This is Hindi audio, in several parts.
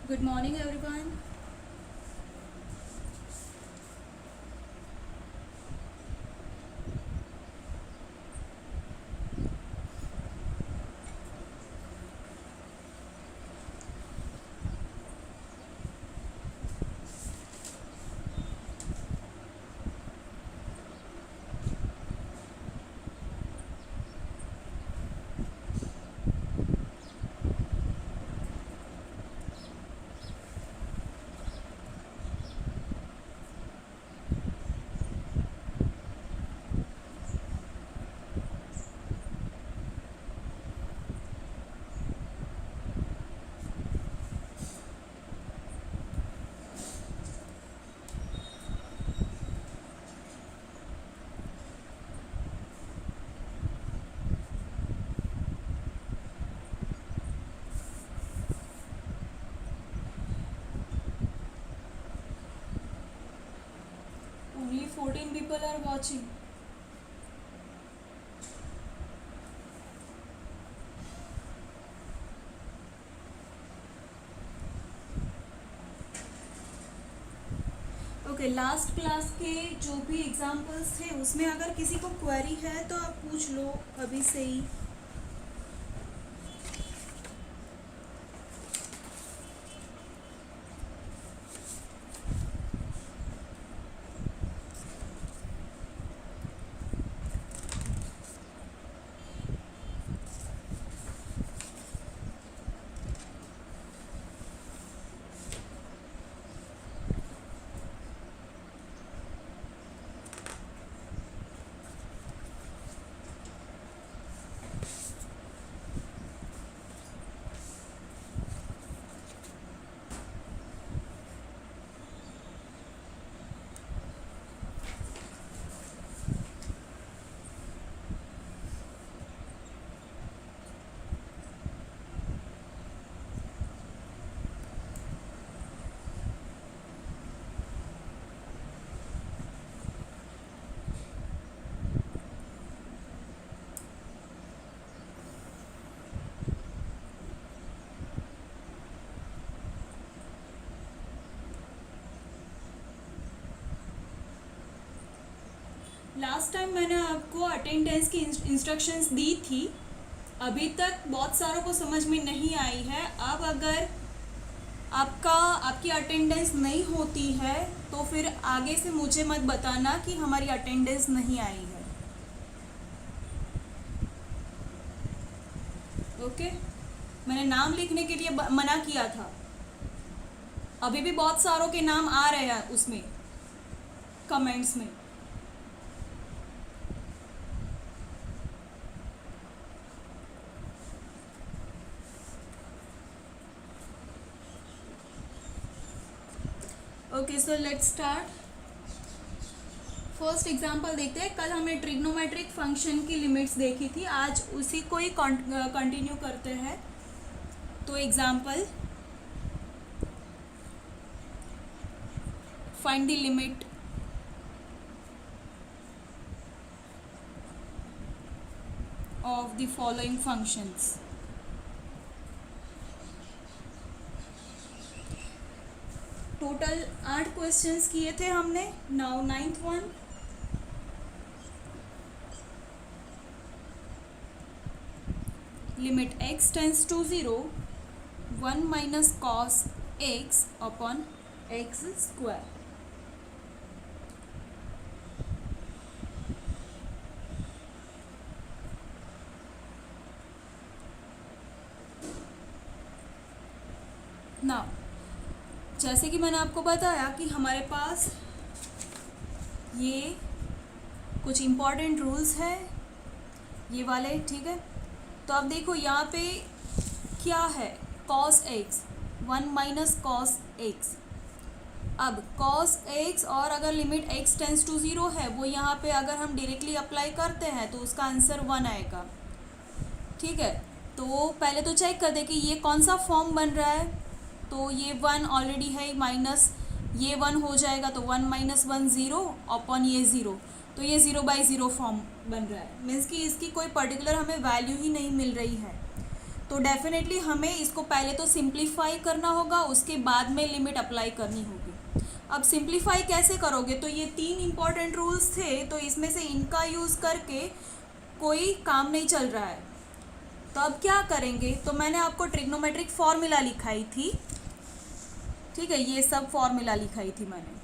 Good morning, everyone. Only 14 people are watching. Okay, last class के जो भी एग्जाम्पल्स थे उसमें अगर किसी को क्वेरी है तो आप पूछ लो अभी से ही. लास्ट टाइम मैंने आपको अटेंडेंस की इंस्ट्रक्शंस दी थी. अभी तक बहुत सारों को समझ में नहीं आई है. अब अगर आपकी अटेंडेंस नहीं होती है तो फिर आगे से मुझे मत बताना कि हमारी अटेंडेंस नहीं आई है. ओके, मैंने नाम लिखने के लिए मना किया था. अभी भी बहुत सारों के नाम आ रहे हैं उसमें कमेंट्स में. Okay, so let's start. First example देखते हैं. कल हमने ट्रिग्नोमेट्रिक फंक्शन की लिमिट्स देखी थी. आज उसी को ही कंटिन्यू करते हैं. तो example, find the limit of the following functions. Total 8 questions किए थे हमने. Now 9th one. Limit x tends to 0, 1 minus cos x upon x square. Now जैसे कि मैंने आपको बताया कि हमारे पास ये कुछ इम्पॉर्टेंट रूल्स है ये वाले, ठीक है. तो अब देखो यहाँ पे क्या है, cos x, 1 minus cos x. अब कॉस एक्स और अगर लिमिट x टेंस टू 0 है वो यहाँ पे अगर हम डायरेक्टली अप्लाई करते हैं तो उसका आंसर 1 आएगा. ठीक है, तो पहले तो चेक कर दे कि ये कौन सा फॉर्म बन रहा है. तो ये 1 ऑलरेडी है, माइनस ये 1 हो जाएगा तो 1 माइनस 1 0 अपॉन ये 0. तो ये 0/0 फॉर्म बन रहा है. मीन्स कि इसकी कोई पर्टिकुलर हमें वैल्यू ही नहीं मिल रही है. तो डेफिनेटली हमें इसको पहले तो सिंप्लीफाई करना होगा, उसके बाद में लिमिट अप्लाई करनी होगी। अब सिंप्लीफाई कैसे करोगे, तो ये 3 इंपॉर्टेंट रूल्स थे, तो इसमें से इनका यूज़ करके कोई काम नहीं चल रहा है। तो अब क्या करेंगे, तो मैंने आपको ट्रिग्नोमेट्रिक फॉर्मूला लिखाई थी, ठीक है, ये सब फॉर्मूला लिखाई थी मैंने।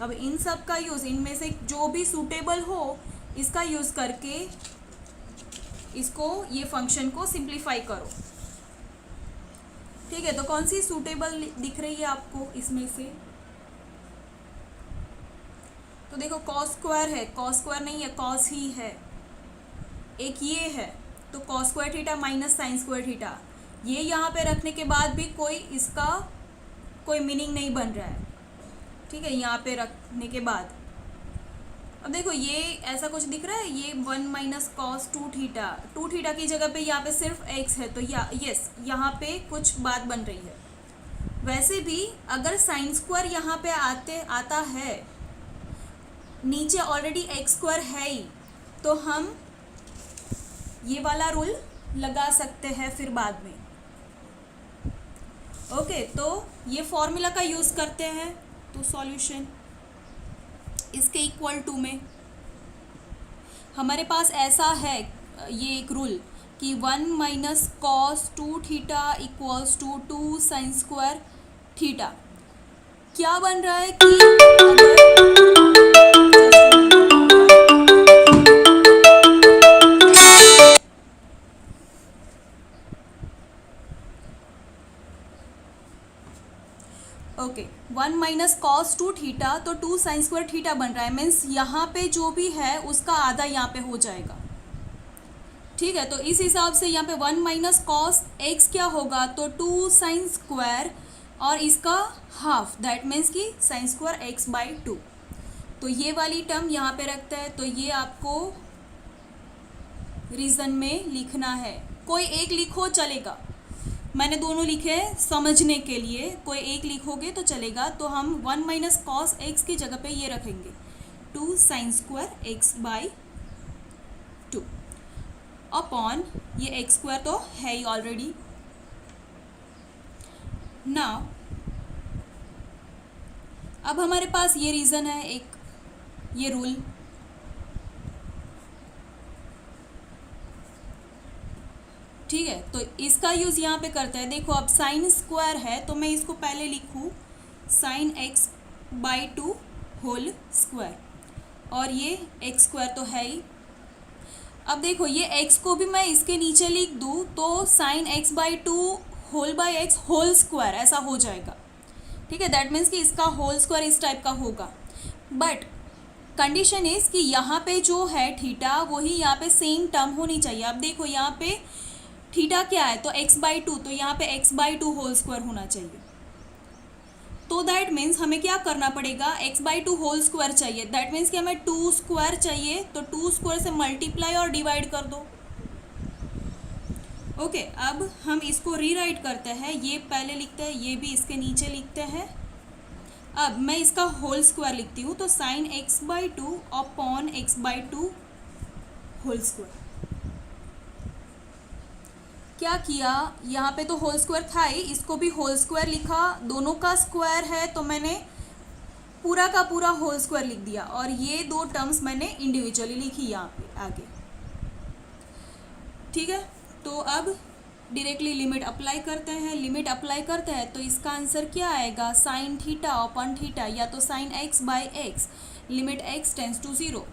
अब इन सब का यूज़, इनमें से जो भी सूटेबल हो इसका यूज़ करके इसको, ये फंक्शन को सिंप्लीफाई करो, ठीक है। तो कौन सी सूटेबल दिख रही है आपको इसमें से, तो देखो कॉस स्क्वायर है, कॉस स्क्वायर नहीं है, कॉस ही है, एक ये है, तो cos square theta minus sign square theta, ये यहाँ पे रखने के बाद भी कोई इसका कोई मीनिंग नहीं बन रहा है, ठीक है, यहाँ पे रखने के बाद। अब देखो ये ऐसा कुछ दिख रहा है, ये 1 माइनस कॉस 2 थीटा की जगह पे यहाँ पे सिर्फ x है, तो यस यहाँ पे कुछ बात बन रही है। वैसे भी अगर साइन स्क्वायर यहाँ पे आता है, नीचे ऑलरेडी x स्क्वायर है ही, तो हम ये वाला रूल लगा सकते हैं फिर बाद में। ओके, तो ये फॉर्मूला का यूज़ करते हैं, तो सॉल्यूशन इसके इक्वल टू में हमारे पास ऐसा है ये एक रूल कि 1 minus cos 2 theta equals to 2 sine square theta. क्या बन रहा है कि ओके 1 माइनस कॉस 2 थीटा, तो 2 साइन स्क्वायर थीटा बन रहा है, मीन्स यहाँ पे जो भी है उसका आधा यहाँ पे हो जाएगा, ठीक है। तो इस हिसाब से यहाँ पे 1 माइनस कॉस एक्स क्या होगा, तो 2 साइन स्क्वायर और इसका हाफ, दैट मीन्स कि साइन स्क्वायर एक्स बाई 2। तो ये वाली टर्म यहाँ पे रखता है, तो ये आपको रीज़न में लिखना है, कोई एक लिखो चलेगा, मैंने दोनों लिखे हैं समझने के लिए, कोई एक लिखोगे तो चलेगा। तो हम 1 माइनस कॉस एक्स की जगह पे ये रखेंगे 2 sine square x by 2 upon ये एक्स स्क्वायर तो है ही ऑलरेडी। नाउ अब हमारे पास ये रीज़न है, एक ये रूल, ठीक है, तो इसका यूज़ यहाँ पे करते हैं। देखो अब साइन स्क्वायर है, तो मैं इसको पहले लिखूँ sine x by 2 whole square, और ये एक्स स्क्वायर तो है ही। अब देखो ये x को भी मैं इसके नीचे लिख दूँ तो sine x by 2 whole by x whole square ऐसा हो जाएगा, ठीक है। दैट मीन्स कि इसका होल स्क्वायर इस टाइप का होगा, बट कंडीशन इज़ कि यहाँ पे जो है थीटा वही यहाँ पे सेम टर्म होनी चाहिए। अब देखो यहाँ पे थीटा क्या है, तो x बाई 2, तो यहाँ पे x बाई 2 होल स्क्वायर होना चाहिए। तो दैट मीन्स हमें क्या करना पड़ेगा, x बाई 2 होल स्क्वायर चाहिए, दैट मीन्स कि हमें 2 स्क्वायर चाहिए, तो 2 स्क्वायर से मल्टीप्लाई और डिवाइड कर दो। ओके, अब हम इसको रीराइट करते हैं, ये पहले लिखते हैं, ये भी इसके नीचे लिखते हैं। अब मैं इसका होल स्क्वायर लिखती हूँ, तो sine x by 2 upon x by 2 whole square. क्या किया, यहाँ पे तो होल स्क्वायर था ही, इसको भी होल स्क्वायर लिखा, दोनों का स्क्वायर है तो मैंने पूरा का पूरा होल स्क्वायर लिख दिया, और ये दो टर्म्स मैंने इंडिविजुअली लिखी यहाँ पे आगे, ठीक है। तो अब डायरेक्टली लिमिट अप्लाई करते हैं, लिमिट अप्लाई करते हैं तो इसका आंसर क्या आएगा, साइन थीटा अपॉन थीटा, या तो sine x by x, limit x tends to 0,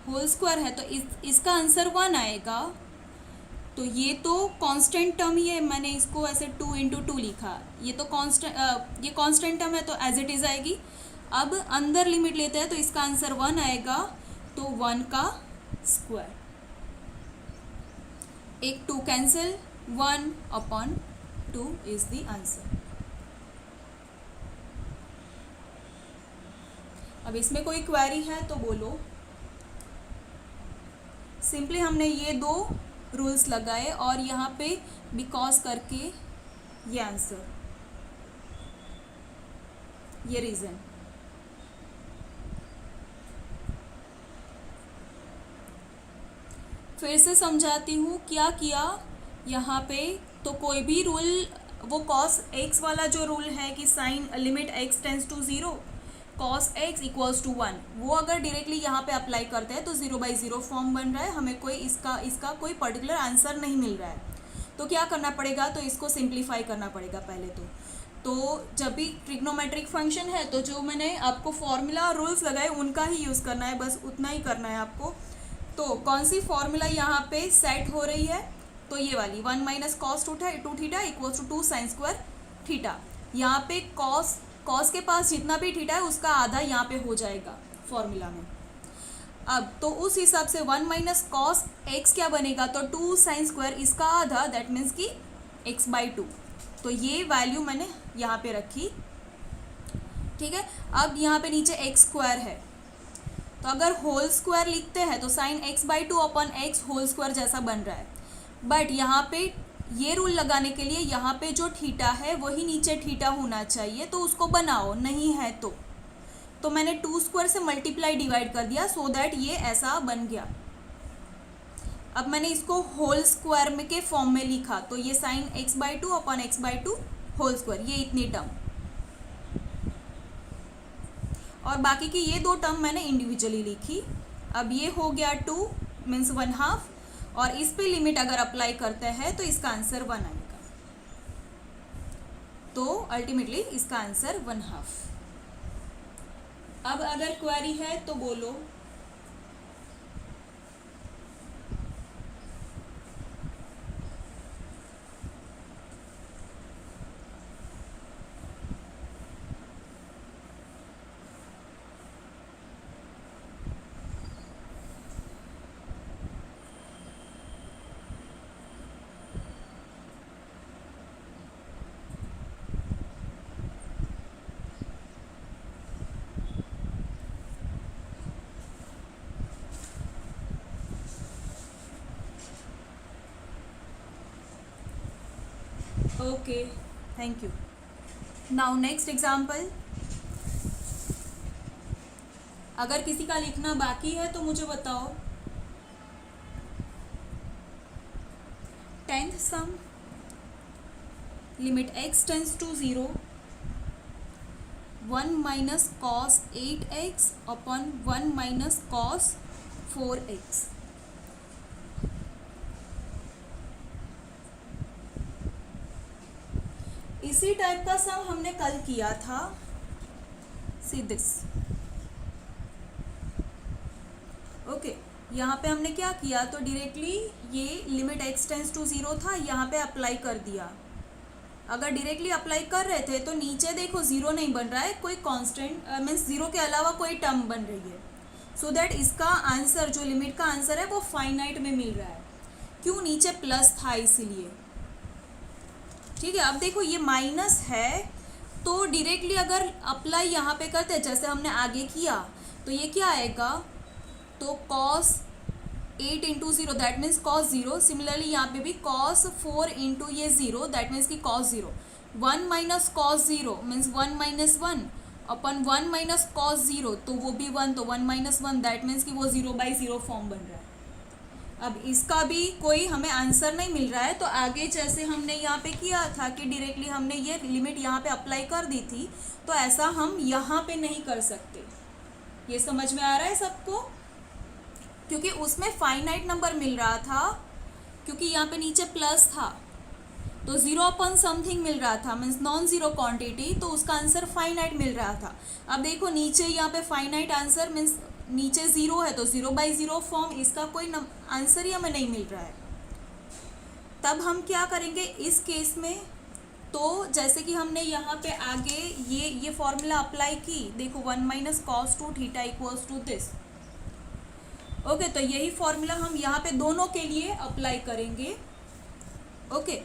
whole square है तो इसका आंसर 1 आएगा। तो ये तो कांस्टेंट टर्म ही है, मैंने इसको ऐसे 2 इंटू 2 लिखा, ये तो ये कांस्टेंट टर्म है तो एज इट इज़ आएगी। अब अंदर लिमिट लेते हैं तो इसका आंसर 1 आएगा, तो 1 का स्क्वायर, एक 2 cancel, 1 upon 2 is the answer. अब इसमें कोई क्वेरी है तो बोलो। सिंपली हमने ये दो रूल्स लगाए और यहाँ पे बिकॉज करके ये आंसर, ये रीज़न। फिर से समझाती हूँ क्या किया यहाँ पे, तो कोई भी रूल, वो कॉस एक्स वाला जो रूल है कि sine limit x tends to zero cos x equals to 1, वो अगर डायरेक्टली यहाँ पे अप्लाई करते हैं तो 0/0 फॉर्म बन रहा है, हमें कोई इसका कोई पर्टिकुलर आंसर नहीं मिल रहा है। तो क्या करना पड़ेगा, तो इसको सिंप्लीफाई करना पड़ेगा पहले तो जब भी ट्रिग्नोमेट्रिक फंक्शन है तो जो मैंने आपको फॉर्मूला रूल्स लगाए उनका ही यूज़ करना है, बस उतना ही करना है आपको। तो कौन सी फॉर्मूला यहाँ पे सेट हो रही है, तो ये वाली 1 minus cos two theta equals to 2 sine square theta. यहाँ पे कॉस के पास जितना भी थीटा है उसका आधा यहाँ पे हो जाएगा फॉर्मूला में। अब तो उस हिसाब से 1 माइनस कॉस एक्स क्या बनेगा, तो 2 साइन स्क्वायर इसका आधा, दैट मीन्स कि x/2। तो ये वैल्यू मैंने यहाँ पे रखी, ठीक है। अब यहाँ पे नीचे एक्स स्क्वायर है, तो अगर होल स्क्वायर लिखते हैं तो sine x/2 upon x whole square जैसा बन रहा है। बट यहाँ पे ये रूल लगाने के लिए यहाँ पे जो थीटा है वही नीचे थीटा होना चाहिए, तो उसको बनाओ, नहीं है तो मैंने 2 स्क्वायर से मल्टीप्लाई डिवाइड कर दिया सो दैट ये ऐसा बन गया। अब मैंने इसको होल स्क्वायर में के फॉर्म में लिखा, तो ये sign x/2 upon x/2 whole square, ये इतनी टर्म, और बाकी की ये 2 टर्म मैंने इंडिविजुअली लिखी। अब ये हो गया 2 मीन्स 1/2, और इस पे लिमिट अगर अप्लाई करते हैं तो इसका आंसर 1 आएगा। तो अल्टीमेटली इसका आंसर 1/2। अब अगर क्वेरी है तो बोलो। Okay, thank you. Now next example. अगर किसी का लिखना बाकी है तो मुझे बताओ। 10th sum, limit x tends to 0 1 minus cos 8x upon 1 minus cos 4x। इसी टाइप का सम हमने कल किया था। See this, okay. यहाँ पे हमने क्या किया, तो डायरेक्टली ये लिमिट x टेंस टू 0 था, यहाँ पे अप्लाई कर दिया। अगर डायरेक्टली अप्लाई कर रहे थे तो नीचे देखो 0 नहीं बन रहा है, कोई कांस्टेंट मीन्स 0 के अलावा कोई टर्म बन रही है, सो दैट इसका आंसर, जो लिमिट का आंसर है वो फाइनाइट में मिल रहा है। क्यों, नीचे प्लस था इसीलिए, ठीक है। अब देखो ये माइनस है, तो डायरेक्टली अगर अप्लाई यहाँ पे करते जैसे हमने आगे किया तो ये क्या आएगा, तो cos 8 into 0 that means cos 0। Similarly यहाँ पे भी कॉस 4 इंटू ये 0 दैट मीन्स कि cos 0। 1 minus cos 0 means 1 minus 1 अपन 1 माइनस कॉस 0, तो वो भी 1, तो 1 माइनस 1 दैट मीन्स कि वो 0/0 फॉर्म बन रहा है। अब इसका भी कोई हमें आंसर नहीं मिल रहा है, तो आगे जैसे हमने यहाँ पे किया था कि डायरेक्टली हमने ये लिमिट यहाँ पे अप्लाई कर दी थी, तो ऐसा हम यहाँ पे नहीं कर सकते। ये समझ में आ रहा है सबको, क्योंकि उसमें फाइनाइट नंबर मिल रहा था, क्योंकि यहाँ पे नीचे प्लस था तो 0 अपॉन समथिंग मिल रहा था, मीन्स नॉन ज़ीरो क्वांटिटी, तो उसका आंसर फाइनाइट मिल रहा था। अब देखो नीचे यहाँ पे फाइनाइट आंसर मीन्स नीचे 0 है, तो 0/0 फॉर्म, इसका कोई आंसर ही हमें नहीं मिल रहा है। तब हम क्या करेंगे इस केस में, तो जैसे कि हमने यहाँ पे आगे ये फॉर्मूला अप्लाई की, देखो 1 minus cos 2 theta equals to this. Okay, तो यही फॉर्मूला हम यहाँ पे दोनों के लिए अप्लाई करेंगे। ओके,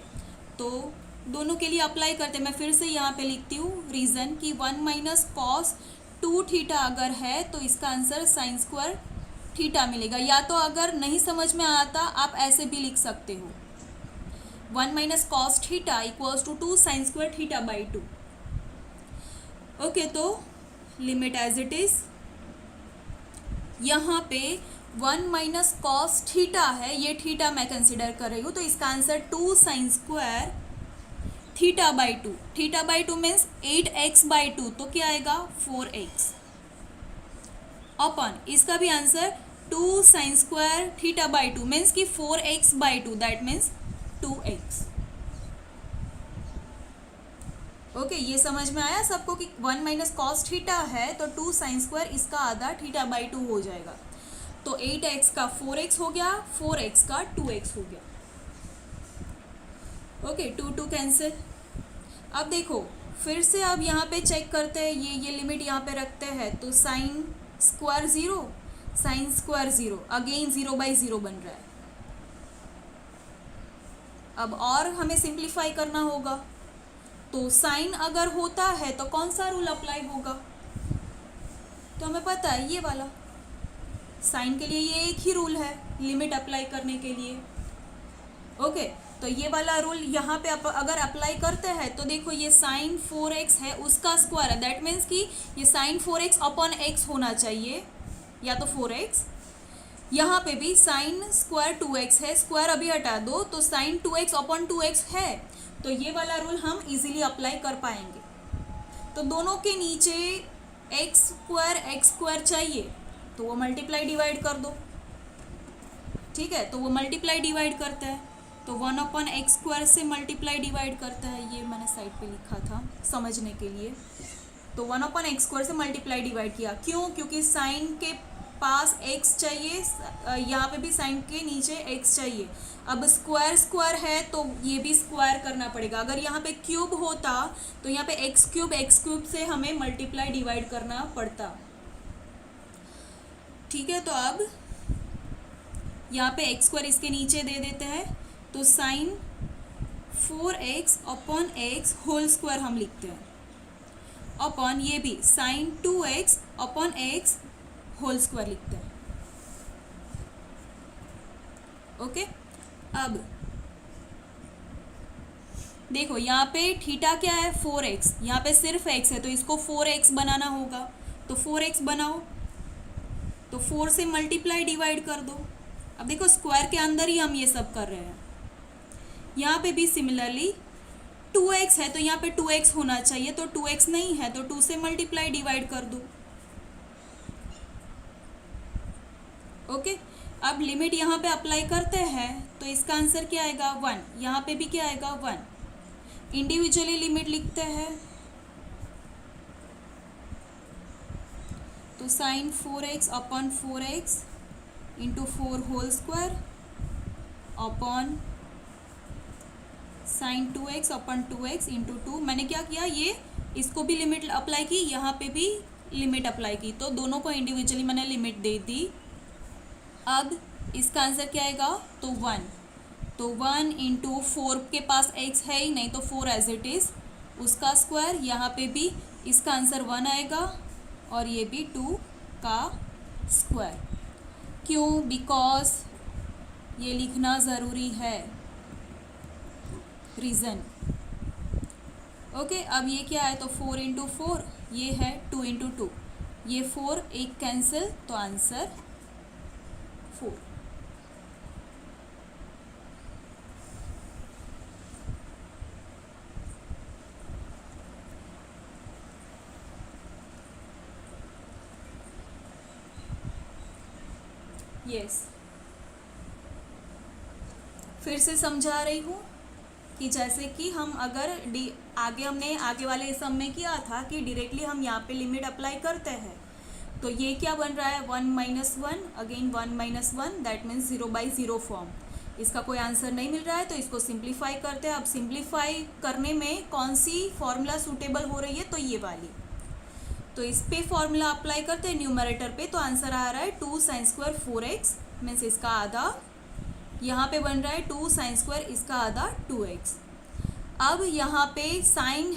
तो दोनों के लिए अप्लाई करते, मैं फिर से यहाँ पे लिखती हूँ रीज़न कि 1 माइनस कॉस 2 थीटा अगर है तो इसका आंसर साइन स्क्वायर थीटा मिलेगा। या तो अगर नहीं समझ में आता आप ऐसे भी लिख सकते हो, 1 minus cos theta equals to 2 sine square थीटा/2। ओके, तो लिमिट एज इट इज, यहाँ पे 1 माइनस कॉस थीटा है, ये थीटा मैं कंसिडर कर रही हूँ, तो इसका answer 2 sine square theta by 2। Theta by 2 means 8x/2, तो क्या आएगा 4x अपॉन इसका भी answer 2 sine square theta by 2 means कि 4x/2, that means 2x। Okay, ये समझ में आया सबको कि 1 माइनस कॉस थीटा है तो 2 साइन स्क्वायर इसका आधा थीटा बाई 2 हो जाएगा, तो 8x का 4x हो गया, 4x का 2x हो गया। Okay, 2 cancel. अब देखो फिर से अब यहाँ पे चेक करते हैं, ये लिमिट यहाँ पे रखते हैं, तो sine square 0, sine square 0, again 0/0 बन रहा है। अब और हमें सिंप्लीफाई करना होगा, तो साइन अगर होता है तो कौन सा रूल अप्लाई होगा, तो हमें पता है ये वाला, साइन के लिए ये एक ही रूल है लिमिट अप्लाई करने के लिए। ओके, तो ये वाला रूल यहाँ पे अगर अप्लाई करते हैं तो देखो ये साइन 4x है उसका स्क्वायर है, दैट मीन्स कि ये साइन 4x अपॉन x होना चाहिए, या तो 4x। यहाँ पे भी साइन स्क्वायर 2x है, स्क्वायर अभी हटा दो, तो साइन 2x अपॉन 2x है, तो ये वाला रूल हम इजीली अप्लाई कर पाएंगे। तो दोनों के नीचे x स्क्वायर चाहिए, तो वो मल्टीप्लाई डिवाइड कर दो, ठीक है, तो वो मल्टीप्लाई डिवाइड करता है, तो 1/x² से मल्टीप्लाई डिवाइड करता है, ये मैंने साइड पे लिखा था समझने के लिए। तो 1/x² से मल्टीप्लाई डिवाइड किया, क्यों, क्योंकि साइन के पास x चाहिए, यहाँ पे भी साइन के नीचे x चाहिए। अब स्क्वायर है तो ये भी स्क्वायर करना पड़ेगा, अगर यहाँ पे क्यूब होता तो यहाँ पे x³ से हमें मल्टीप्लाई डिवाइड करना पड़ता, ठीक है। तो अब यहाँ पे x² इसके नीचे दे देते हैं, तो sine 4x upon x whole square हम लिखते हैं, अपॉन ये भी sine 2x upon x whole square लिखते हैं। ओके, अब देखो यहाँ पे थीटा क्या है 4x, यहाँ पे सिर्फ x है तो इसको 4x बनाना होगा, तो 4x बनाओ, तो 4 से मल्टीप्लाई डिवाइड कर दो। अब देखो स्क्वायर के अंदर ही हम ये सब कर रहे हैं। यहाँ पे भी सिमिलरली 2x है तो यहाँ पे 2x होना चाहिए, तो 2x नहीं है तो 2 से मल्टीप्लाई डिवाइड कर दो। ओके, अब लिमिट यहाँ पे अप्लाई करते हैं तो इसका आंसर क्या आएगा 1, यहाँ पे भी क्या आएगा 1। इंडिविजुअली लिमिट लिखते हैं, तो sine 4x upon 4x into 4 whole square upon sine 2x upon 2x into 2। मैंने क्या किया, ये इसको भी लिमिट अप्लाई की, यहाँ पे भी लिमिट अप्लाई की, तो दोनों को इंडिविजुअली मैंने लिमिट दे दी। अब इसका आंसर क्या आएगा, तो 1, तो 1 इंटू 4 के पास x है ही नहीं तो 4 एज इट इज़, उसका स्क्वायर, यहाँ पे भी इसका आंसर 1 आएगा और ये भी 2 का स्क्वायर। क्यों, बिकॉज ये लिखना ज़रूरी है, रीज़न। ओके, अब ये क्या है, तो 4 इंटू 4 ये है 2 इंटू 2, ये 4 एक कैंसिल, तो आंसर 4। यस, फिर से समझा रही हूँ कि जैसे कि हम अगर हमने आगे वाले सम में किया था कि डायरेक्टली हम यहाँ पे लिमिट अप्लाई करते हैं, तो ये क्या बन रहा है 1 minus 1, again 1 minus 1, that means 0/0 form. इसका कोई आंसर नहीं मिल रहा है तो इसको सिंप्लीफाई करते हैं। अब सिंप्लीफाई करने में कौन सी फॉर्मूला सूटेबल हो रही है, तो ये वाली, तो इस पे फॉर्मूला अप्लाई करते हैं न्यूमरेटर पे, तो आंसर आ रहा है 2 साइन स्क्वायर 4x मीन्स इसका आधा, यहाँ पे बन रहा है 2 साइन स्क्वायर इसका आधा 2x। अब यहाँ पे साइन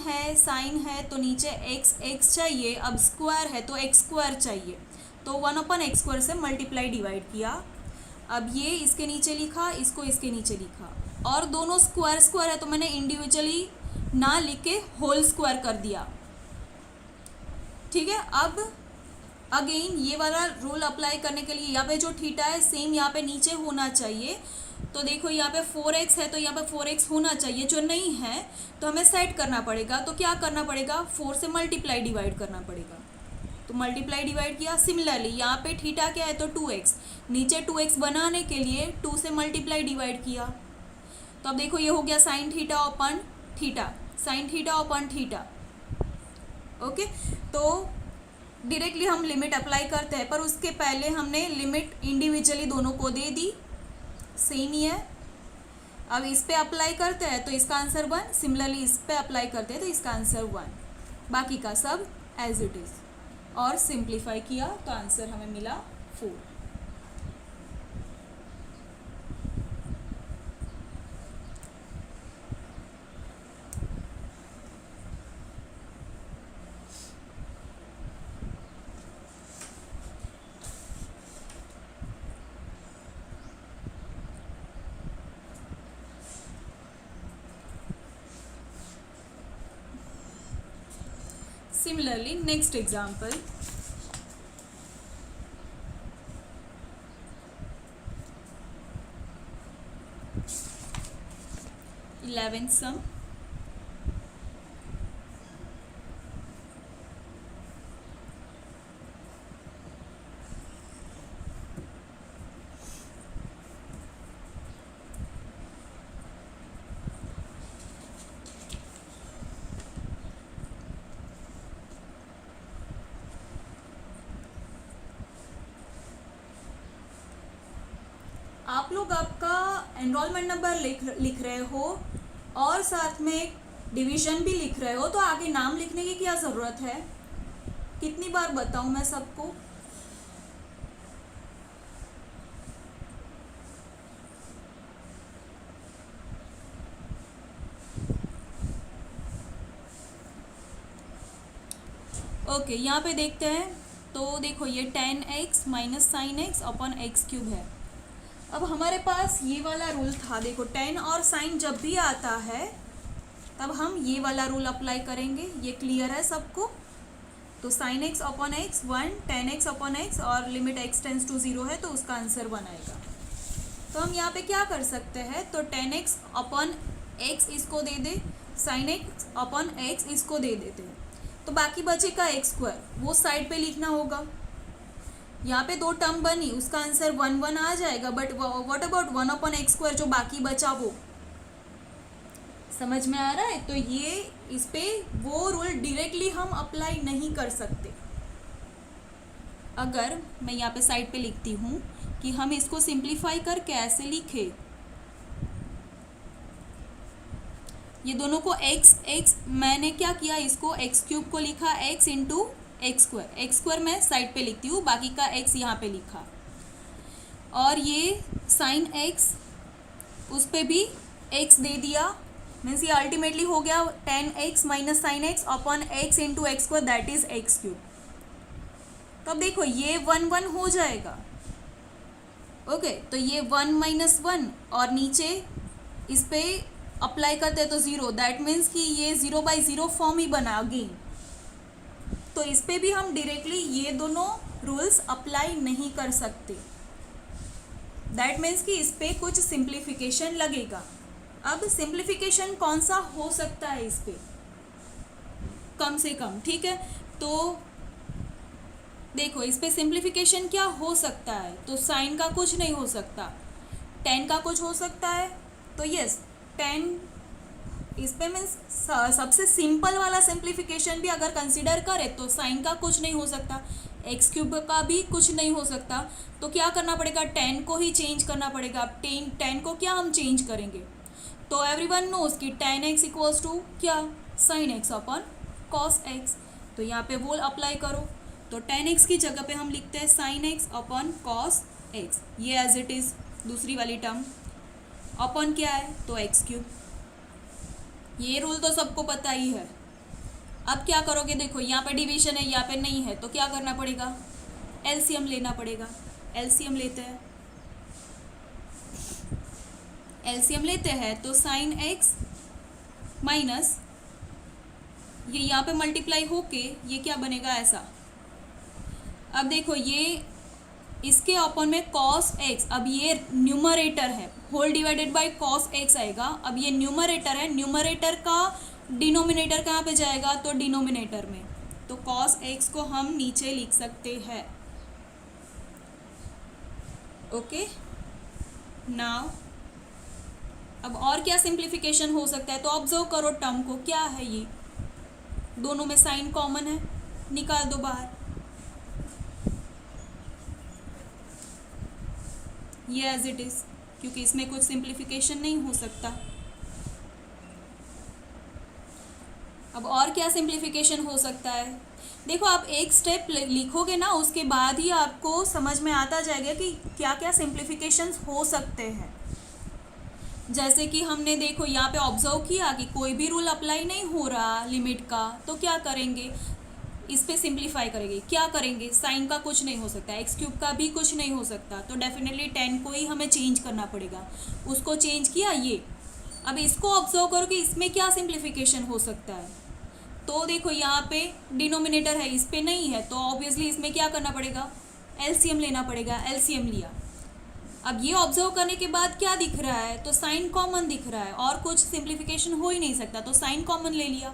है तो नीचे x चाहिए, अब स्क्वायर है तो x² चाहिए, तो 1/x² से मल्टीप्लाई डिवाइड किया। अब ये इसके नीचे लिखा, इसको इसके नीचे लिखा, और दोनों स्क्वायर है तो मैंने इंडिविजुअली ना लिख के होल स्क्वायर कर दिया, ठीक है। अब अगेन ये वाला रूल अप्लाई करने के लिए यहाँ पे जो थीटा है सेम यहाँ पे नीचे होना चाहिए। तो देखो यहाँ पे 4x है तो यहाँ पे 4x होना चाहिए, जो नहीं है तो हमें सेट करना पड़ेगा। तो क्या करना पड़ेगा, 4 से मल्टीप्लाई डिवाइड करना पड़ेगा। तो मल्टीप्लाई डिवाइड किया। सिमिलरली यहाँ पे थीटा क्या है तो 2x, नीचे 2x बनाने के लिए 2 से मल्टीप्लाई डिवाइड किया। तो अब देखो ये हो गया साइन थीटा अपन थीटा, साइन थीटा अपन थीटा। ओके, तो डायरेक्टली हम लिमिट अप्लाई करते हैं, पर उसके पहले हमने लिमिट इंडिविजुअली दोनों को दे दी, सेम ही है। अब इस पे अप्लाई करते हैं तो इसका आंसर 1, सिमिलरली इस पे अप्लाई करते हैं तो इसका आंसर 1, बाकी का सब एज इट इज़। और सिंप्लीफाई किया तो आंसर हमें मिला 4। Similarly, next example. Eleventh sum. आप लोग आपका एनरोलमेंट नंबर लिख रहे हो और साथ में डिवीज़न भी लिख रहे हो, तो आगे नाम लिखने की क्या ज़रूरत है? कितनी बार बताऊं मैं सबको? ओके, यहाँ पे देखते हैं। तो देखो ये 10x minus sine x upon x cube है। अब हमारे पास ये वाला रूल था, देखो 10 और साइन जब भी आता है तब हम ये वाला रूल अप्लाई करेंगे। ये क्लियर है सबको? तो sine x upon x 1, 10x upon x और लिमिट x टेंस टू 0 है तो उसका आंसर 1 आएगा। तो हम यहाँ पे क्या कर सकते हैं, तो 10x अपॉन एक्स इसको दे दे, साइन एक्स अपॉन एक्स इसको दे देते हैं, तो बाकी बचेगा एक्स स्क्वायर, वो साइड पे लिखना होगा। यहाँ पे 2 टर्म बनी, उसका आंसर 1 1 आ जाएगा। But what about 1 upon x square, जो बाकी बचा वो समझ में आ रहा है? तो ये इस पे वो रूल डायरेक्टली हम अप्लाई नहीं कर सकते। अगर मैं यहाँ पे साइड पे लिखती हूँ कि हम इसको सिंप्लीफाई करके ऐसे लिखे, ये दोनों को x मैंने क्या किया, इसको x क्यूब को लिखा x इंटू एक्स स्क्वायर मैं साइड पे लिखती हूँ, बाकी का x यहाँ पे लिखा। और ये साइन x उस पे भी x दे दिया, मीन्स ये अल्टीमेटली हो गया 10x minus sine x upon x into x square, that is x cube. तो अब देखो ये 1 1 हो जाएगा। ओके, तो ये 1 माइनस 1 और नीचे इस पे अप्लाई करते हैं तो 0, दैट मीन्स कि ये 0 बाई 0 फॉर्म ही बना अगेन। तो इस पे भी हम डायरेक्टली ये दोनों रूल्स अप्लाई नहीं कर सकते। दैट मीन्स कि इस पे कुछ सिंप्लीफिकेशन लगेगा। अब सिंप्लीफिकेशन कौन सा हो सकता है इस पे, कम से कम, ठीक है? तो देखो इस पे सिंप्लीफिकेशन क्या हो सकता है, तो साइन का कुछ नहीं हो सकता, 10 का कुछ हो सकता है। तो यस 10 इस पे मीन्स सबसे सिंपल वाला सिंप्लीफिकेशन भी अगर कंसीडर करें तो साइन का कुछ नहीं हो सकता, एक्स क्यूब का भी कुछ नहीं हो सकता। तो क्या करना पड़ेगा, 10 को ही चेंज करना पड़ेगा। अब 10 को क्या हम चेंज करेंगे, तो एवरीवन नोज कि 10x इक्वल्स टू क्या, sine x upon cos x. तो यहाँ पे वोल अप्लाई करो, तो 10x की जगह पे हम लिखते हैं sine x upon cos x, ये एज इट इज़ दूसरी वाली टर्म, अपॉन क्या है तो एक्स क्यूब। ये रूल तो सबको पता ही है। अब क्या करोगे, देखो यहाँ पे डिवीजन है, यहाँ पे नहीं है, तो क्या करना पड़ेगा, एलसीएम लेना पड़ेगा। एलसीएम लेते हैं, एलसीएम लेते हैं तो साइन एक्स माइनस ये यहाँ पे मल्टीप्लाई होके ये क्या बनेगा ऐसा। अब देखो ये इसके अपन में cos x, अब ये न्यूमरेटर है, whole divided by cos x आएगा। अब ये न्यूमरेटर है, न्यूमरेटर का डिनोमिनेटर कहाँ पे जाएगा, तो डिनोमिनेटर में, तो cos x को हम नीचे लिख सकते हैं। ओके नाउ अब और क्या सिंप्लीफिकेशन हो सकता है, तो ऑब्जर्व करो टर्म को, क्या है ये, दोनों में साइन कॉमन है, निकाल दो बाहर, ये एज इट इज, क्योंकि इसमें कुछ सिंप्लीफिकेशन नहीं हो सकता। अब और क्या सिंप्लीफिकेशन हो सकता है, देखो आप एक स्टेप लिखोगे ना, उसके बाद ही आपको समझ में आता जाएगा कि क्या क्या सिंप्लीफिकेशंस हो सकते हैं। जैसे कि हमने देखो यहाँ पे ऑब्जर्व किया कि कोई भी रूल अप्लाई नहीं हो रहा लिमिट का, तो क्या करेंगे, इस पे सिंप्लीफाई करेंगे, क्या करेंगे, साइन का कुछ नहीं हो सकता, एक्स क्यूब का भी कुछ नहीं हो सकता, तो डेफिनेटली 10 को ही हमें चेंज करना पड़ेगा, उसको चेंज किया ये। अब इसको ऑब्जर्व करो कि इसमें क्या सिंप्लीफिकेशन हो सकता है, तो देखो यहाँ पे डिनोमिनेटर है, इस पे नहीं है, तो ऑब्वियसली इसमें क्या करना पड़ेगा, एलसीएम लेना पड़ेगा, एलसीएम लिया। अब ये ऑब्जर्व करने के बाद क्या दिख रहा है, तो साइन कॉमन दिख रहा है, और कुछ सिंप्लीफिकेशन हो ही नहीं सकता, तो साइन कॉमन ले लिया।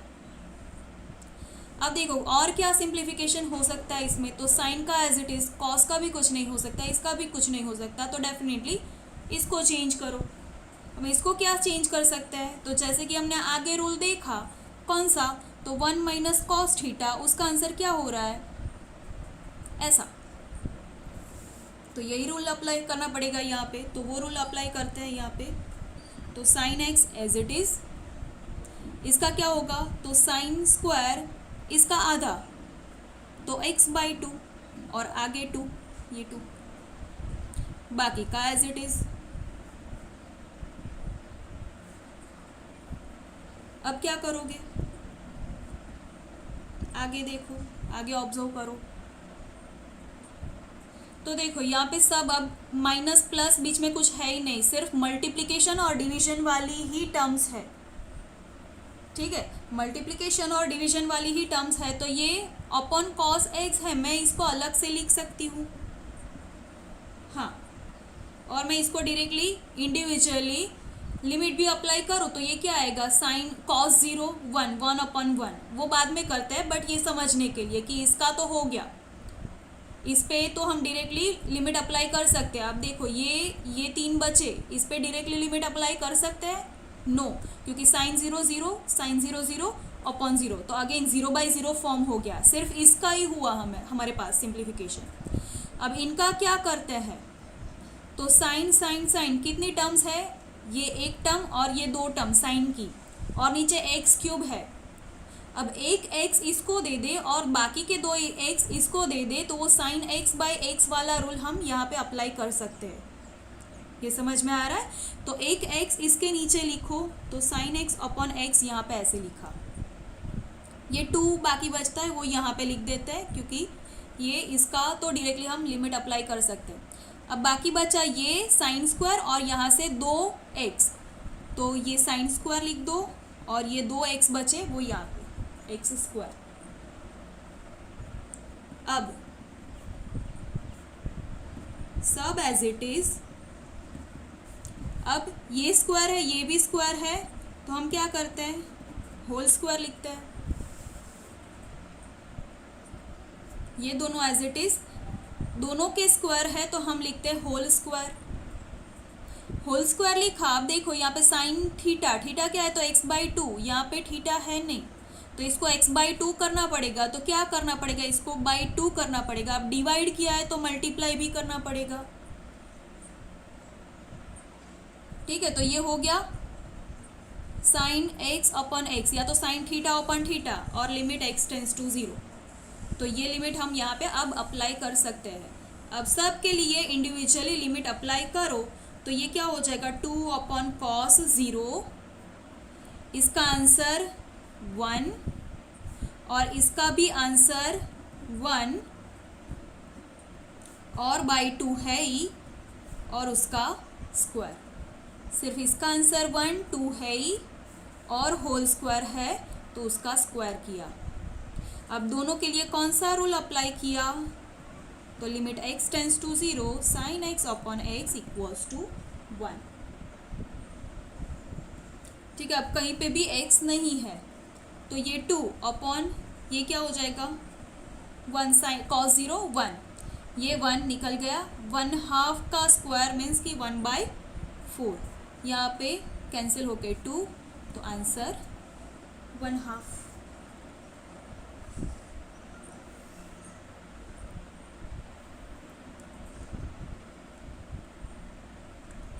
अब देखो और क्या सिंप्लीफिकेशन हो सकता है इसमें, तो साइन का एज इट इज, कॉस का भी कुछ नहीं हो सकता, इसका भी कुछ नहीं हो सकता, तो डेफिनेटली इसको चेंज करो। अब इसको क्या चेंज कर सकते हैं, तो जैसे कि हमने आगे रूल देखा, कौन सा, तो 1 माइनस कॉस थीटा, उसका आंसर क्या हो रहा है, ऐसा, तो यही रूल अप्लाई करना पड़ेगा यहाँ पे, तो वो रूल अप्लाई करते हैं यहाँ पे। तो sine x as it is, इसका क्या होगा, तो साइन स्क्वायर इसका आधा, तो x/2 और आगे 2, ये 2, बाकी का एज इट इज। अब क्या करोगे, आगे देखो, आगे ऑब्जर्व करो, तो देखो यहाँ पे सब अब माइनस प्लस बीच में कुछ है ही नहीं, सिर्फ मल्टीप्लिकेशन और डिवीजन वाली ही टर्म्स है, ठीक है, मल्टीप्लिकेशन और डिवीजन वाली ही टर्म्स है, तो ये अपॉन कॉस एक्स है, मैं इसको अलग से लिख सकती हूँ, हाँ, और मैं इसको डायरेक्टली इंडिविजुअली लिमिट भी अप्लाई करूँ, तो ये क्या आएगा, साइन कॉस 0 1 1/1, वो बाद में करते हैं, बट ये समझने के लिए कि इसका तो हो गया, इस पे तो हम डायरेक्टली लिमिट अप्लाई कर सकते हैं। अब देखो ये 3 बचे, इस पे डायरेक्टली लिमिट अप्लाई कर सकते हैं, नो, क्योंकि साइन 0 0 साइन 0 0 अपॉन 0, तो अगेन 0/0 फॉर्म हो गया, सिर्फ इसका ही हुआ हमारे पास सिंप्लीफिकेशन। अब इनका क्या करते हैं, तो साइन साइन साइन कितनी टर्म्स है, ये एक टर्म और ये 2 टर्म साइन की, और नीचे x³ है, अब एक x इसको दे दे और बाकी के 2 x इसको दे दे, तो वो साइन x/x वाला रूल हम यहाँ पे अप्लाई कर सकते हैं, ये समझ में आ रहा है। तो एक x इसके नीचे लिखो, तो साइन x अपॉन x यहाँ पे ऐसे लिखा, ये 2 बाकी बचता है वो यहाँ पे लिख देते हैं, क्योंकि ये इसका तो डायरेक्टली हम लिमिट अप्लाई कर सकते हैं। अब बाकी बचा ये साइन स्क्वायर और यहाँ से 2x, तो ये साइन स्क्वायर लिख दो, और ये 2x बचे वो यहाँ पे x²। अब सब एज इट इज, अब ये स्क्वायर है ये भी स्क्वायर है, तो हम क्या करते हैं, होल स्क्वायर लिखते हैं, ये दोनों एज इट इज, दोनों के स्क्वायर है तो हम लिखते हैं होल स्क्वायर। होल स्क्वायर लिखा, अब देखो यहाँ पे साइन थीटा, थीटा क्या है, तो x/2, यहाँ पे थीटा है नहीं, तो इसको x/2 करना पड़ेगा, तो क्या करना पड़ेगा, इसको /2 करना पड़ेगा। अब डिवाइड किया है तो मल्टीप्लाई भी करना पड़ेगा, ठीक है, तो ये हो गया साइन x अपॉन x, या तो साइन थीटा अपॉन थीटा, और लिमिट x टेंस टू 0, तो ये लिमिट हम यहाँ पे अब अप्लाई कर सकते हैं। अब सब के लिए इंडिविजुअली लिमिट अप्लाई करो, तो ये क्या हो जाएगा, 2/cos 0, इसका आंसर 1, और इसका भी आंसर 1, और /2 है ही, और उसका स्क्वायर, सिर्फ इसका आंसर 1 2 है ही, और होल स्क्वायर है तो उसका स्क्वायर किया। अब दोनों के लिए कौन सा रूल अप्लाई किया, तो limit x tends to 0 sine x upon x equals to 1। ठीक है, अब कहीं पे भी x नहीं है तो ये 2 अपॉन ये क्या हो जाएगा 1 साइन कॉस 0 1, ये 1 निकल गया, 1/2 का स्क्वायर मीन्स कि 1/4, यहाँ पे कैंसिल होके 2, तो आंसर 1/2।